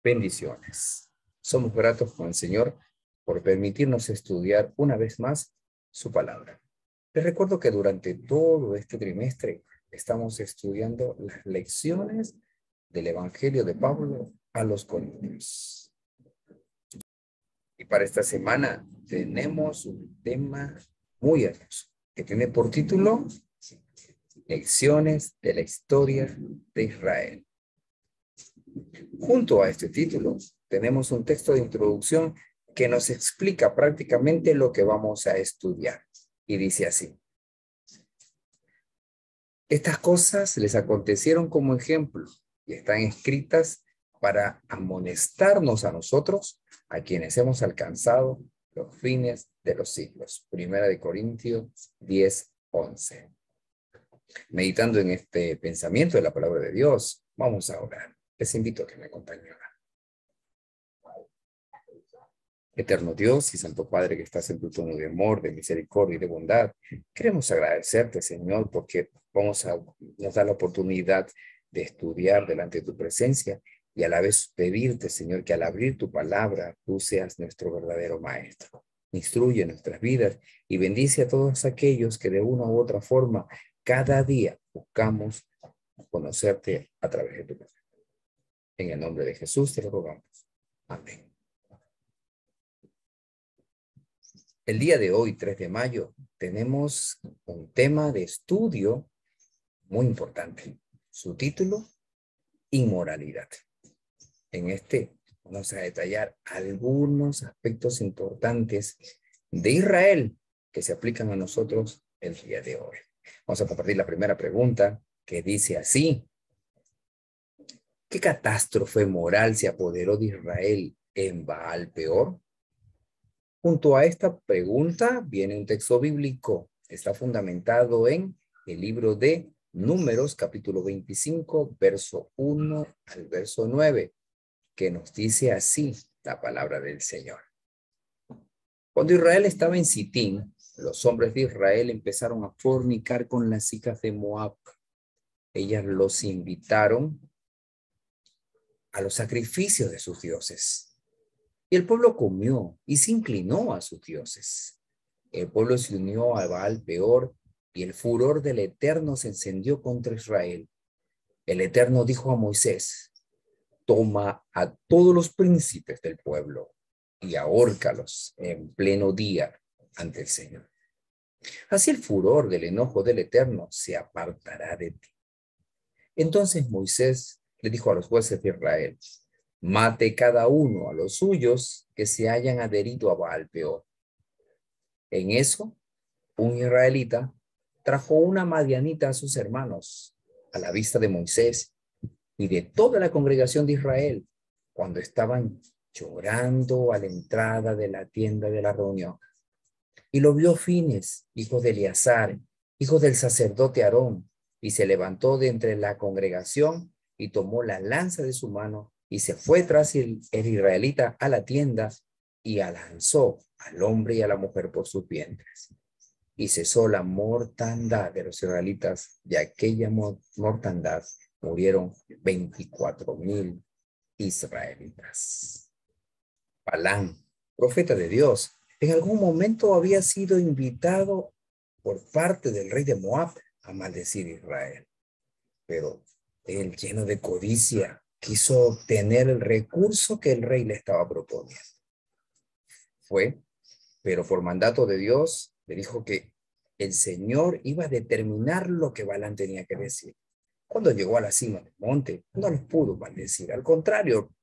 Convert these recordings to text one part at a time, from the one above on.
Bendiciones. Somos gratos con el Señor por permitirnos estudiar una vez más su palabra. Les recuerdo que durante todo este trimestre estamos estudiando las lecciones del Evangelio de Pablo a los Corintios. Y para esta semana tenemos un tema muy hermoso que tiene por título Lecciones de la historia de Israel. Junto a este título tenemos un texto de introducción que nos explica prácticamente lo que vamos a estudiar. Y dice así: estas cosas les acontecieron como ejemplo y están escritas para amonestarnos a nosotros, a quienes hemos alcanzado los fines de los siglos. Primera de Corintios 10:11. Meditando en este pensamiento de la palabra de Dios, vamos a orar. Les invito a que me acompañen. Eterno Dios y Santo Padre que estás en tu trono de amor, de misericordia y de bondad, queremos agradecerte, Señor, porque nos da la oportunidad de estudiar delante de tu presencia y a la vez pedirte, Señor, que al abrir tu palabra, tú seas nuestro verdadero Maestro. Instruye nuestras vidas y bendice a todos aquellos que de una u otra forma cada día buscamos conocerte a través de tu palabra. En el nombre de Jesús te lo rogamos. Amén. El día de hoy, 3 de mayo, tenemos un tema de estudio muy importante. Su título, inmoralidad. En este vamos a detallar algunos aspectos importantes de Israel que se aplican a nosotros el día de hoy. Vamos a compartir la primera pregunta que dice así: ¿qué catástrofe moral se apoderó de Israel en Baal Peor? Junto a esta pregunta viene un texto bíblico. Está fundamentado en el libro de Números, capítulo 25, verso 1 al verso 9, que nos dice así la palabra del Señor. Cuando Israel estaba en Sitín, los hombres de Israel empezaron a fornicar con las hijas de Moab. Ellas los invitaron a los sacrificios de sus dioses. Y el pueblo comió y se inclinó a sus dioses. El pueblo se unió a Baal Peor y el furor del Eterno se encendió contra Israel. El Eterno dijo a Moisés: toma a todos los príncipes del pueblo y ahórcalos en pleno día ante el Señor. Así el furor del enojo del Eterno se apartará de ti. Entonces Moisés le dijo a los jueces de Israel: mate cada uno a los suyos que se hayan adherido a Baal Peor. En eso, un israelita trajo una madianita a sus hermanos a la vista de Moisés y de toda la congregación de Israel cuando estaban llorando a la entrada de la tienda de la reunión. Y lo vio Fines, hijo de Eleazar, hijo del sacerdote Aarón, y se levantó de entre la congregación y tomó la lanza de su mano y se fue tras el israelita a la tienda y lanzó al hombre y a la mujer por sus vientres. Y cesó la mortandad de los israelitas, y aquella mortandad murieron 24,000 israelitas. Balán, profeta de Dios, en algún momento había sido invitado por parte del rey de Moab a maldecir a Israel. Pero él, lleno de codicia, quiso obtener el recurso que el rey le estaba proponiendo. Pero por mandato de Dios, le dijo que el Señor iba a determinar lo que Balán tenía que decir. Cuando llegó a la cima del monte, no los pudo maldecir. Al contrario,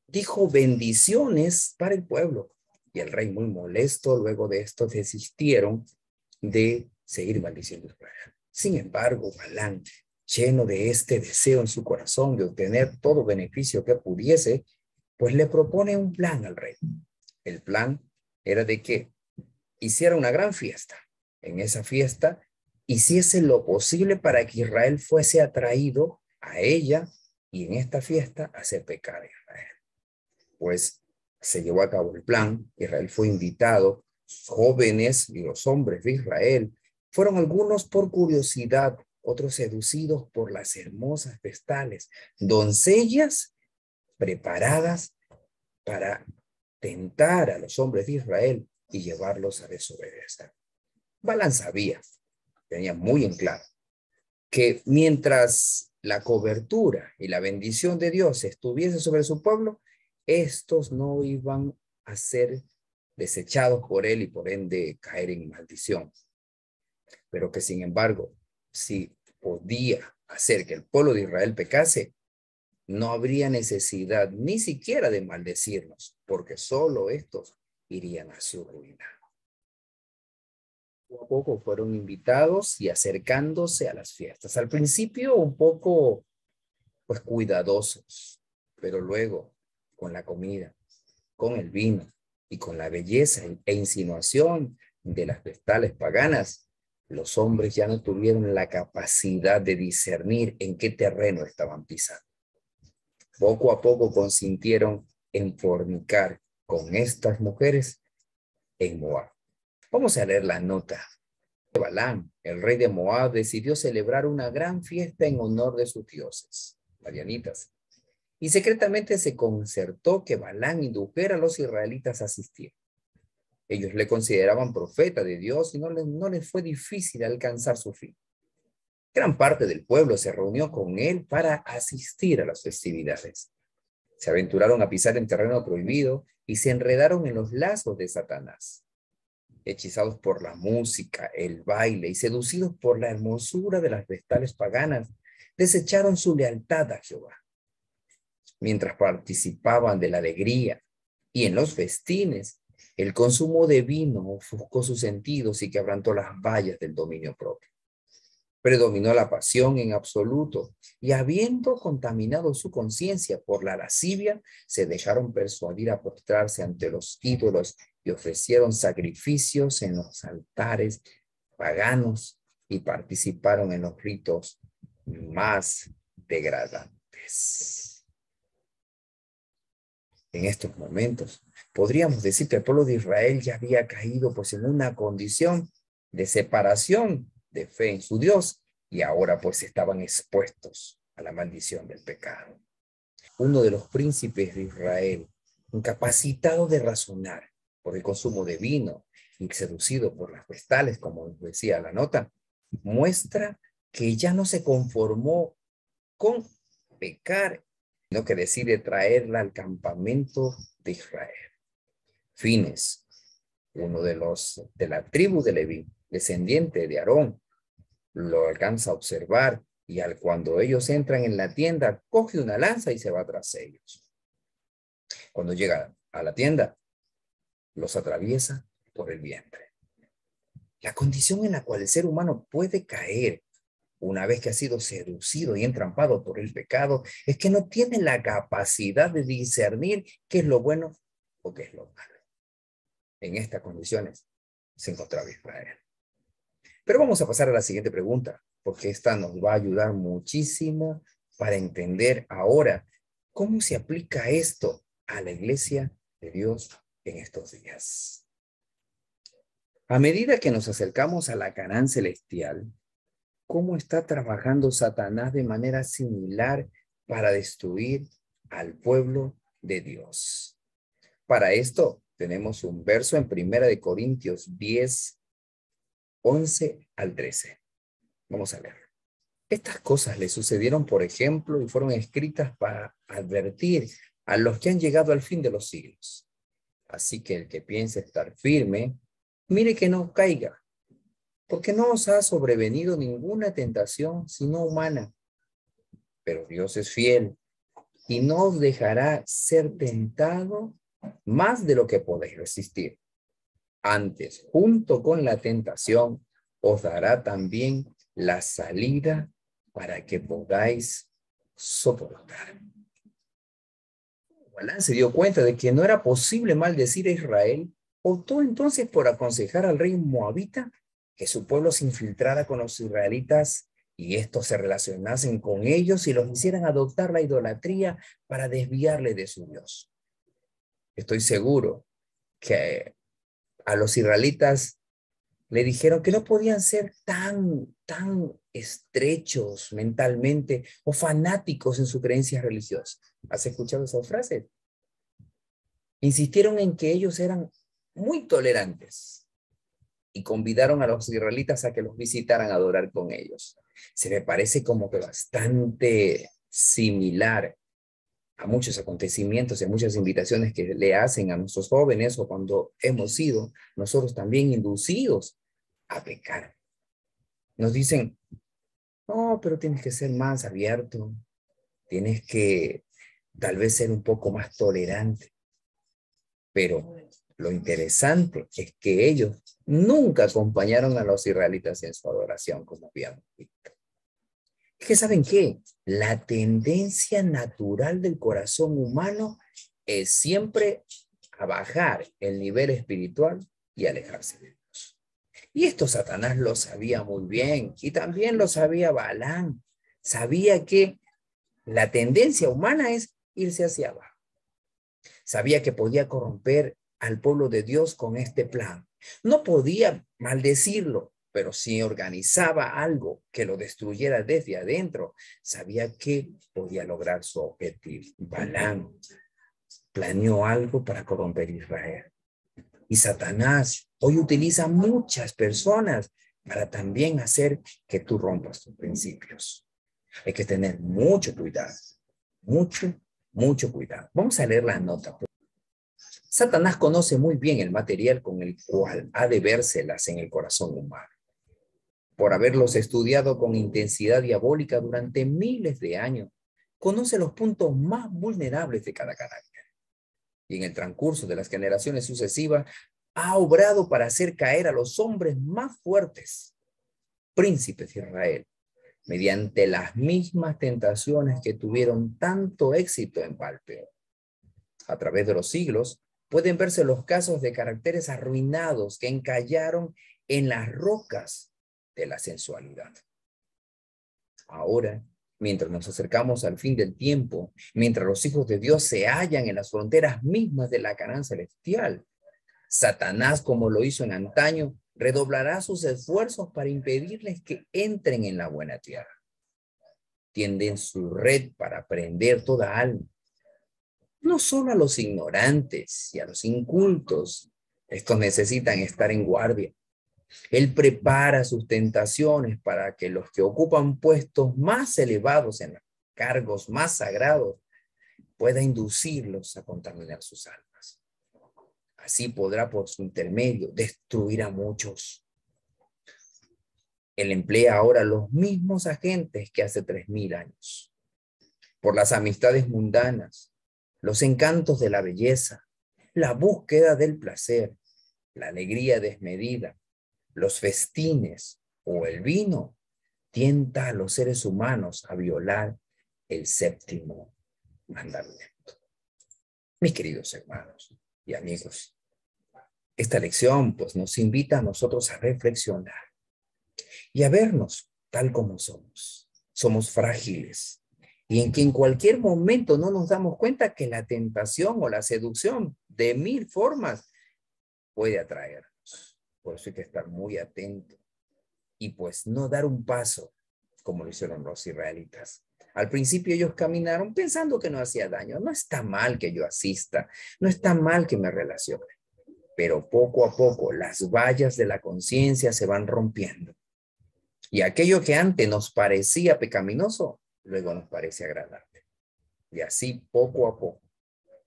dijo bendiciones para el pueblo. Y el rey, muy molesto, luego de esto desistieron de seguir maldiciendo a Israel. Sin embargo, Balán, lleno de este deseo en su corazón de obtener todo beneficio que pudiese, pues le propone un plan al rey. El plan era de que hiciera una gran fiesta. En esa fiesta hiciese lo posible para que Israel fuese atraído a ella y en esta fiesta hacer pecar a Israel. Pues se llevó a cabo el plan. Israel fue invitado. Jóvenes y los hombres de Israel fueron algunos por curiosidad, otros seducidos por las hermosas vestales, doncellas preparadas para tentar a los hombres de Israel y llevarlos a desobedecer. Balaam sabía, tenía muy en claro, que mientras la cobertura y la bendición de Dios estuviese sobre su pueblo, estos no iban a ser desechados por él y por ende caer en maldición. Pero que sin embargo, si podía hacer que el pueblo de Israel pecase, no habría necesidad ni siquiera de maldecirnos, porque solo estos irían a su ruina. Poco a poco fueron invitados y acercándose a las fiestas. Al principio un poco, pues, cuidadosos, pero luego con la comida, con el vino y con la belleza e insinuación de las vestales paganas, los hombres ya no tuvieron la capacidad de discernir en qué terreno estaban pisando. Poco a poco consintieron en fornicar con estas mujeres en Moab. Vamos a leer la nota. Balaam, el rey de Moab, decidió celebrar una gran fiesta en honor de sus dioses, madianitas, y secretamente se concertó que Balaam indujera a los israelitas a asistir. Ellos le consideraban profeta de Dios y no les fue difícil alcanzar su fin. Gran parte del pueblo se reunió con él para asistir a las festividades. Se aventuraron a pisar en terreno prohibido y se enredaron en los lazos de Satanás. Hechizados por la música, el baile y seducidos por la hermosura de las vestales paganas, desecharon su lealtad a Jehová. Mientras participaban de la alegría y en los festines, el consumo de vino ofuscó sus sentidos y quebrantó las vallas del dominio propio. Predominó la pasión en absoluto y habiendo contaminado su conciencia por la lascivia, se dejaron persuadir a postrarse ante los ídolos y ofrecieron sacrificios en los altares paganos y participaron en los ritos más degradantes. En estos momentos, podríamos decir que el pueblo de Israel ya había caído pues en una condición de separación de fe en su Dios y ahora pues estaban expuestos a la maldición del pecado. Uno de los príncipes de Israel, incapacitado de razonar por el consumo de vino y seducido por las vestales, como decía la nota, muestra que ya no se conformó con pecar, sino que decide traerla al campamento de Israel. Fines, uno de la tribu de Leví, descendiente de Aarón, lo alcanza a observar y cuando ellos entran en la tienda, coge una lanza y se va tras ellos. Cuando llega a la tienda, los atraviesa por el vientre. La condición en la cual el ser humano puede caer una vez que ha sido seducido y entrampado por el pecado es que no tiene la capacidad de discernir qué es lo bueno o qué es lo malo. En estas condiciones se encontraba Israel. Pero vamos a pasar a la siguiente pregunta, porque esta nos va a ayudar muchísimo para entender ahora cómo se aplica esto a la iglesia de Dios en estos días. A medida que nos acercamos a la Canaán celestial, ¿cómo está trabajando Satanás de manera similar para destruir al pueblo de Dios? Para esto tenemos un verso en 1 Corintios 10, 11 al 13. Vamos a leer. Estas cosas le sucedieron, por ejemplo, y fueron escritas para advertir a los que han llegado al fin de los siglos. Así que el que piense estar firme, mire que no caiga, porque no os ha sobrevenido ninguna tentación sino humana. Pero Dios es fiel y no os dejará ser tentado más de lo que podéis resistir. Antes, junto con la tentación, os dará también la salida para que podáis soportar. Balaam se dio cuenta de que no era posible maldecir a Israel, optó entonces por aconsejar al rey moabita que su pueblo se infiltrara con los israelitas y estos se relacionasen con ellos y los hicieran adoptar la idolatría para desviarle de su Dios. Estoy seguro que a los israelitas le dijeron que no podían ser tan estrechos mentalmente o fanáticos en su creencia religiosa. ¿Has escuchado esa frase? Insistieron en que ellos eran muy tolerantes y convidaron a los israelitas a que los visitaran a adorar con ellos. Se me parece como que bastante similar a muchos acontecimientos y muchas invitaciones que le hacen a nuestros jóvenes o cuando hemos sido nosotros también inducidos a pecar. Nos dicen, no, pero tienes que ser más abierto, tienes que tal vez ser un poco más tolerante. Pero lo interesante es que ellos nunca acompañaron a los israelitas en su adoración, como habíamos visto. Es que ¿saben qué? La tendencia natural del corazón humano es siempre a bajar el nivel espiritual y alejarse de Dios. Y esto Satanás lo sabía muy bien, y también lo sabía Balaam. Sabía que la tendencia humana es irse hacia abajo. Sabía que podía corromper al pueblo de Dios con este plan. No podía maldecirlo, pero si organizaba algo que lo destruyera desde adentro, sabía que podía lograr su objetivo. Balaam planeó algo para corromper Israel. Y Satanás hoy utiliza muchas personas para también hacer que tú rompas tus principios. Hay que tener mucho cuidado, mucho cuidado. Vamos a leer la nota. Satanás conoce muy bien el material con el cual ha de vérselas en el corazón humano. Por haberlos estudiado con intensidad diabólica durante miles de años, conoce los puntos más vulnerables de cada carácter. Y en el transcurso de las generaciones sucesivas, ha obrado para hacer caer a los hombres más fuertes, príncipes de Israel, mediante las mismas tentaciones que tuvieron tanto éxito en Baal-peor. A través de los siglos, pueden verse los casos de caracteres arruinados que encallaron en las rocas de la sensualidad. Ahora, mientras nos acercamos al fin del tiempo, mientras los hijos de Dios se hallan en las fronteras mismas de la Canaán celestial, Satanás, como lo hizo en antaño, redoblará sus esfuerzos para impedirles que entren en la buena tierra. Tienden su red para prender toda alma, no solo a los ignorantes y a los incultos. Estos necesitan estar en guardia. Él prepara sus tentaciones para que los que ocupan puestos más elevados en los cargos más sagrados pueda inducirlos a contaminar sus almas. Así podrá por su intermedio destruir a muchos. Él emplea ahora los mismos agentes que hace 3000 años. Por las amistades mundanas, los encantos de la belleza, la búsqueda del placer, la alegría desmedida, los festines o el vino, tienta a los seres humanos a violar el séptimo mandamiento. Mis queridos hermanos y amigos, esta lección pues nos invita a nosotros a reflexionar y a vernos tal como somos. Somos frágiles y en que en cualquier momento no nos damos cuenta que la tentación o la seducción de 1000 formas puede atraernos. Por eso hay que estar muy atento y pues no dar un paso como lo hicieron los israelitas. Al principio ellos caminaron pensando que no hacía daño. No está mal que yo asista, no está mal que me relacione, pero poco a poco las vallas de la conciencia se van rompiendo. Y aquello que antes nos parecía pecaminoso, luego nos parece agradable. Y así poco a poco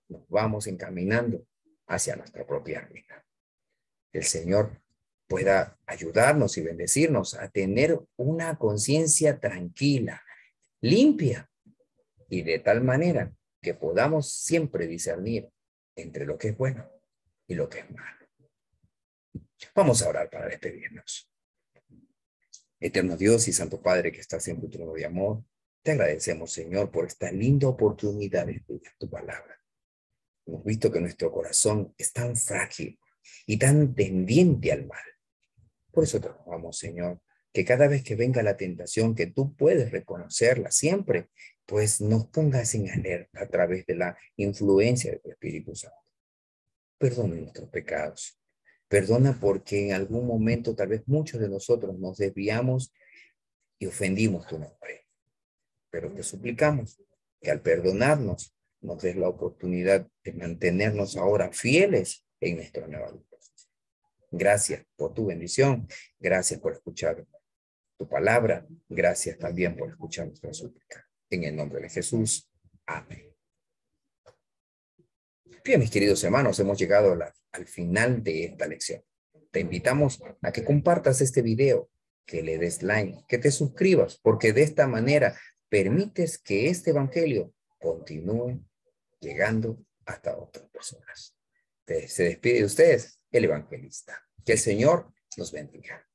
nos vamos encaminando hacia nuestra propia ruina. El Señor pueda ayudarnos y bendecirnos a tener una conciencia tranquila, limpia, y de tal manera que podamos siempre discernir entre lo que es bueno y lo que es malo. Vamos a orar para despedirnos. Eterno Dios y Santo Padre que estás en tu trono de amor, te agradecemos, Señor, por esta linda oportunidad de estudiar tu palabra. Hemos visto que nuestro corazón es tan frágil y tan tendiente al mal. Por eso te rogamos, Señor, que cada vez que venga la tentación, que tú puedes reconocerla siempre, pues nos pongas en alerta a través de la influencia de tu Espíritu Santo. Perdona nuestros pecados. Perdona porque en algún momento tal vez muchos de nosotros nos desviamos y ofendimos tu nombre. Pero te suplicamos que al perdonarnos nos des la oportunidad de mantenernos ahora fieles en nuestra nueva vida. Gracias por tu bendición. Gracias por escuchar tu palabra. Gracias también por escuchar nuestra súplica. En el nombre de Jesús. Amén. Bien, mis queridos hermanos, hemos llegado al final de esta lección. Te invitamos a que compartas este video, que le des like, que te suscribas, porque de esta manera permites que este evangelio continúe llegando hasta otras personas. Se despide de ustedes el evangelista. Que el Señor los bendiga.